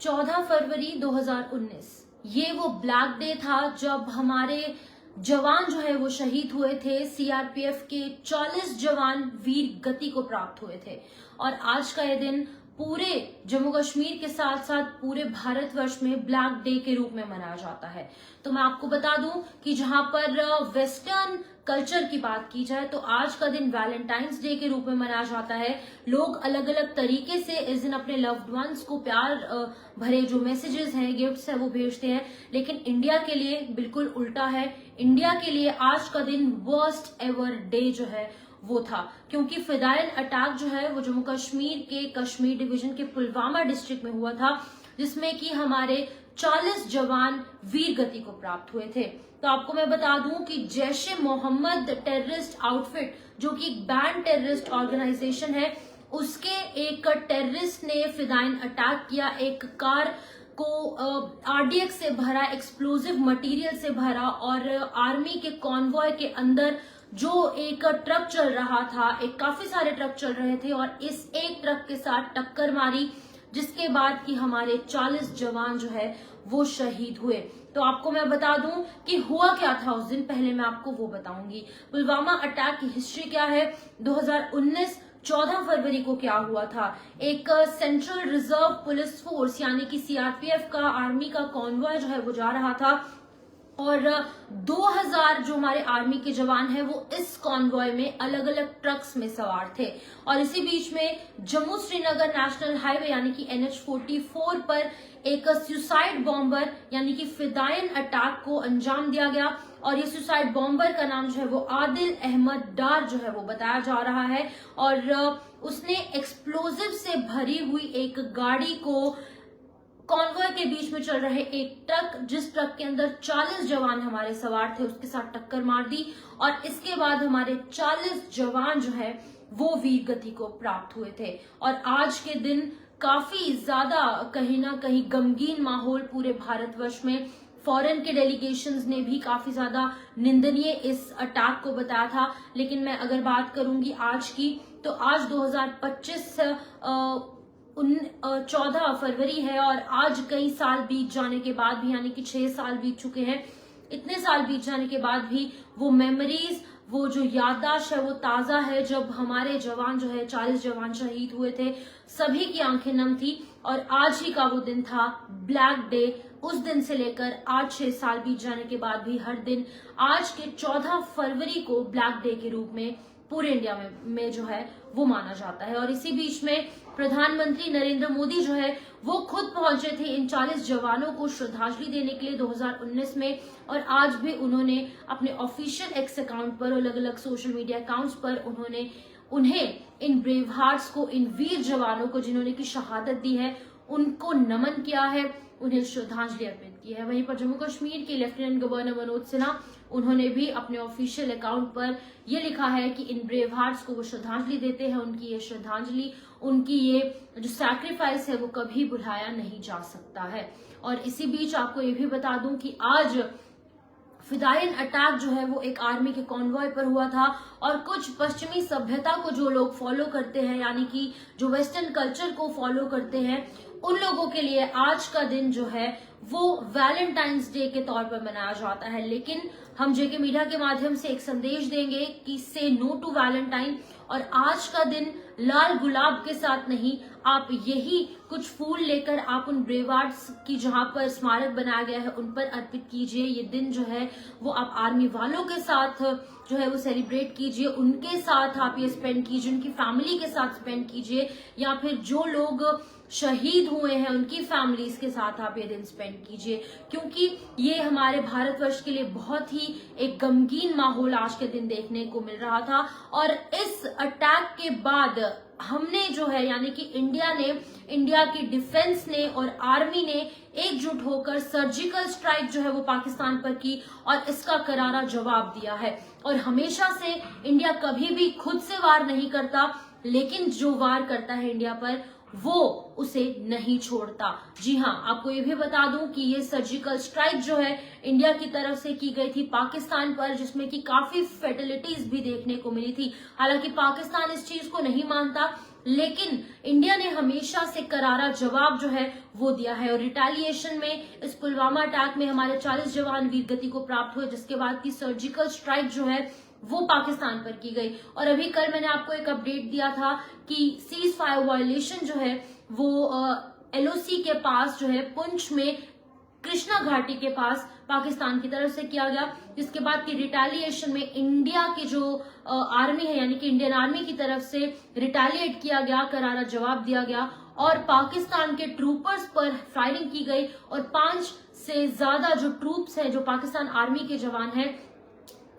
14 फरवरी 2019 ये वो black day था जब हमारे जवान जो है वो शहीद हुए थे। सीआरपीएफ के 40 जवान वीर गति को प्राप्त हुए थे और आज का ये दिन पूरे जम्मू कश्मीर के साथ साथ पूरे भारतवर्ष में ब्लैक डे के रूप में मनाया जाता है। तो मैं आपको बता दूं कि जहां पर वेस्टर्न कल्चर की बात की जाए तो आज का दिन वैलेंटाइंस डे के रूप में मनाया जाता है। लोग अलग अलग तरीके से इस दिन अपने लव्ड वंस को प्यार भरे जो मैसेजेस हैं, गिफ्ट्स हैं, वो भेजते हैं। लेकिन इंडिया के लिए बिल्कुल उल्टा है। इंडिया के लिए आज का दिन वर्स्ट एवर डे जो है वो था, क्योंकि फिदायन अटैक जो है वो जम्मू कश्मीर के कश्मीर डिवीजन के पुलवामा डिस्ट्रिक्ट में हुआ था, जिसमें कि हमारे 40 जवान वीर गति को प्राप्त हुए थे। तो आपको मैं बता दूं कि जैश ए मोहम्मद टेररिस्ट आउटफिट, जो कि एक बैंड टेररिस्ट ऑर्गेनाइजेशन है, उसके एक टेररिस्ट ने फिदायन अटैक किया। एक कार को आरडीएक्स से भरा, एक्सप्लोजिव मटेरियल से भरा और आर्मी के कॉन्वॉय के अंदर जो एक ट्रक चल रहा था, एक काफी सारे ट्रक चल रहे थे और इस एक ट्रक के साथ टक्कर मारी, जिसके बाद कि हमारे 40 जवान जो है वो शहीद हुए। तो आपको मैं बता दूं कि हुआ क्या था उस दिन, पहले मैं आपको वो बताऊंगी। पुलवामा अटैक की हिस्ट्री क्या है, 2019 14 फरवरी को क्या हुआ था। एक सेंट्रल रिजर्व पुलिस फोर्स यानी कि सीआरपीएफ का आर्मी का कॉन्वॉय जो है वो जा रहा था और 2000 जो हमारे आर्मी के जवान हैं वो इस कॉन्वॉय में अलग अलग ट्रक्स में सवार थे। और इसी बीच में जम्मू श्रीनगर नेशनल हाईवे यानी कि NH-44 पर एक सुसाइड बॉम्बर यानी कि फिदायन अटैक को अंजाम दिया गया और ये सुसाइड बॉम्बर का नाम जो है वो आदिल अहमद डार जो है वो बताया जा रहा है। और उसने एक्सप्लोजिव से भरी हुई एक गाड़ी को कॉन्वॉय के बीच में चल रहे एक ट्रक, जिस ट्रक के अंदर 40 जवान हमारे सवार थे, उसके साथ टक्कर मार दी और इसके बाद हमारे 40 जवान जो है वो वीर गति को प्राप्त हुए थे। और आज के दिन काफी ज्यादा कहीं ना कहीं गमगीन माहौल पूरे भारतवर्ष में, फॉरेन के डेलीगेशंस ने भी काफी ज्यादा निंदनीय इस अटैक को बताया था। लेकिन मैं अगर बात करूंगी आज की, तो आज 2025 14 फरवरी है और आज कई साल बीत जाने के बाद भी, यानी कि 6 साल बीत चुके हैं, इतने साल बीत जाने के बाद भी वो मेमोरीज, वो जो याददाश्त है वो ताजा है। जब हमारे जवान जो है 40 जवान शहीद हुए थे, सभी की आंखें नम थी और आज ही का वो दिन था ब्लैक डे। उस दिन से लेकर आज 6 साल बीत जाने के बाद भी हर दिन आज के 14 फरवरी को ब्लैक डे के रूप में पूरे इंडिया में जो है वो माना जाता है। और इसी बीच में प्रधानमंत्री नरेंद्र मोदी जो है वो खुद पहुंचे थे इन 40 जवानों को श्रद्धांजलि देने के लिए 2019 में, और आज भी उन्होंने अपने ऑफिशियल एक्स अकाउंट पर, अलग अलग सोशल मीडिया अकाउंट्स पर उन्हें इन ब्रेव हार्ट्स को, इन वीर जवानों को जिन्होंने की शहादत दी है, उनको नमन किया है, उन्हें श्रद्धांजलि अर्पित की है। वहीं पर जम्मू कश्मीर के लेफ्टिनेंट गवर्नर मनोज सिन्हा, उन्होंने भी अपने ऑफिशियल अकाउंट पर यह लिखा है कि इन ब्रेव हार्ट्स को वो श्रद्धांजलि देते हैं। उनकी ये श्रद्धांजलि, उनकी ये जो सैक्रिफाइस है वो कभी भुलाया नहीं जा सकता है। और इसी बीच आपको ये भी बता दूं कि आज फिदायन अटैक जो है वो एक आर्मी के कॉन्वॉय पर हुआ था और कुछ पश्चिमी सभ्यता को जो लोग फॉलो करते हैं, यानी कि जो वेस्टर्न कल्चर को फॉलो करते हैं, उन लोगों के लिए आज का दिन जो है वो वैलेंटाइंस डे के तौर पर मनाया जाता है। लेकिन हम जेके मीडिया के माध्यम से एक संदेश देंगे कि से नो टू वैलेंटाइन, और आज का दिन लाल गुलाब के साथ नहीं, आप यही कुछ फूल लेकर आप उन ब्रेवार्ड्स की जहां पर स्मारक बनाया गया है उन पर अर्पित कीजिए। ये दिन जो है वो आप आर्मी वालों के साथ जो है वो सेलिब्रेट कीजिए, उनके साथ आप ये स्पेंड कीजिए, उनकी फैमिली के साथ स्पेंड कीजिए, या फिर जो लोग शहीद हुए हैं उनकी फैमिलीज के साथ आप ये दिन स्पेंड कीजिए, क्योंकि ये हमारे भारतवर्ष के लिए बहुत ही एक गमगीन माहौल आज के दिन देखने को मिल रहा था। और इस अटैक के बाद हमने जो है, यानी कि इंडिया की डिफेंस ने और आर्मी ने एकजुट होकर सर्जिकल स्ट्राइक जो है वो पाकिस्तान पर की और इसका करारा जवाब दिया है। और हमेशा से इंडिया कभी भी खुद से वार नहीं करता, लेकिन जो वार करता है इंडिया पर वो उसे नहीं छोड़ता। जी हाँ, आपको ये भी बता दूं कि ये सर्जिकल स्ट्राइक जो है इंडिया की तरफ से की गई थी पाकिस्तान पर, जिसमें कि काफी फेटलिटीज भी देखने को मिली थी। हालांकि पाकिस्तान इस चीज को नहीं मानता, लेकिन इंडिया ने हमेशा से करारा जवाब जो है वो दिया है। और रिटेलिएशन में इस पुलवामा अटैक में हमारे 40 जवान वीर गति को प्राप्त हुए, जिसके बाद की सर्जिकल स्ट्राइक जो है वो पाकिस्तान पर की गई। और अभी कल मैंने आपको एक अपडेट दिया था कि सीज फायर वायलेशन जो है वो LOC के पास जो है पुंछ में कृष्णा घाटी के पास पाकिस्तान की तरफ से किया गया, जिसके बाद की रिटेलिएशन में इंडिया की जो आर्मी है यानी कि इंडियन आर्मी की तरफ से रिटेलिएट किया गया, करारा जवाब दिया गया और पाकिस्तान के ट्रूपर्स पर फायरिंग की गई और 5 से ज्यादा जो ट्रूप्स है, जो पाकिस्तान आर्मी के जवान हैं,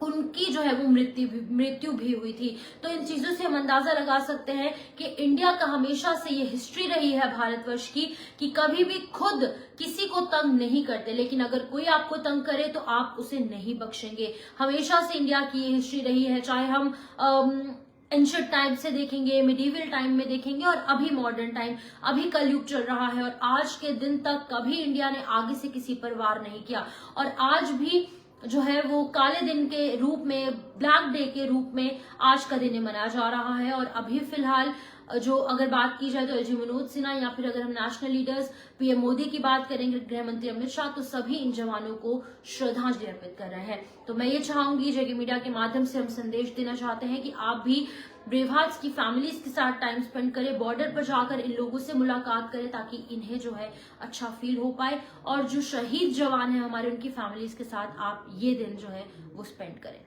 उनकी जो है वो मृत्यु भी हुई थी। तो इन चीजों से हम अंदाजा लगा सकते हैं कि इंडिया का हमेशा से ये हिस्ट्री रही है भारतवर्ष की कि कभी भी खुद किसी को तंग नहीं करते, लेकिन अगर कोई आपको तंग करे तो आप उसे नहीं बख्शेंगे। हमेशा से इंडिया की ये हिस्ट्री रही है, चाहे हम एंशिएंट टाइम से देखेंगे, मिडीवल टाइम में देखेंगे और अभी मॉडर्न टाइम, अभी कलयुग चल रहा है और आज के दिन तक कभी इंडिया ने आगे से किसी पर वार नहीं किया। और आज भी जो है वो काले दिन के रूप में, ब्लैक डे के रूप में आज का दिन मनाया जा रहा है। और अभी फिलहाल जो अगर बात की जाए तो LG मनोज सिन्हा या फिर अगर हम नेशनल लीडर्स PM मोदी की बात करेंगे, गृह मंत्री अमित शाह, तो सभी इन जवानों को श्रद्धांजलि अर्पित कर रहे हैं। तो मैं ये चाहूंगी, जेके मीडिया के माध्यम से हम संदेश देना चाहते हैं कि आप भी ब्रेव हार्ट्स की फैमिलीज के साथ टाइम स्पेंड करें, बॉर्डर पर जाकर इन लोगों से मुलाकात करें ताकि इन्हें जो है अच्छा फील हो पाए, और जो शहीद जवान है हमारे, उनकी फैमिलीज के साथ आप ये दिन जो है वो स्पेंड करें।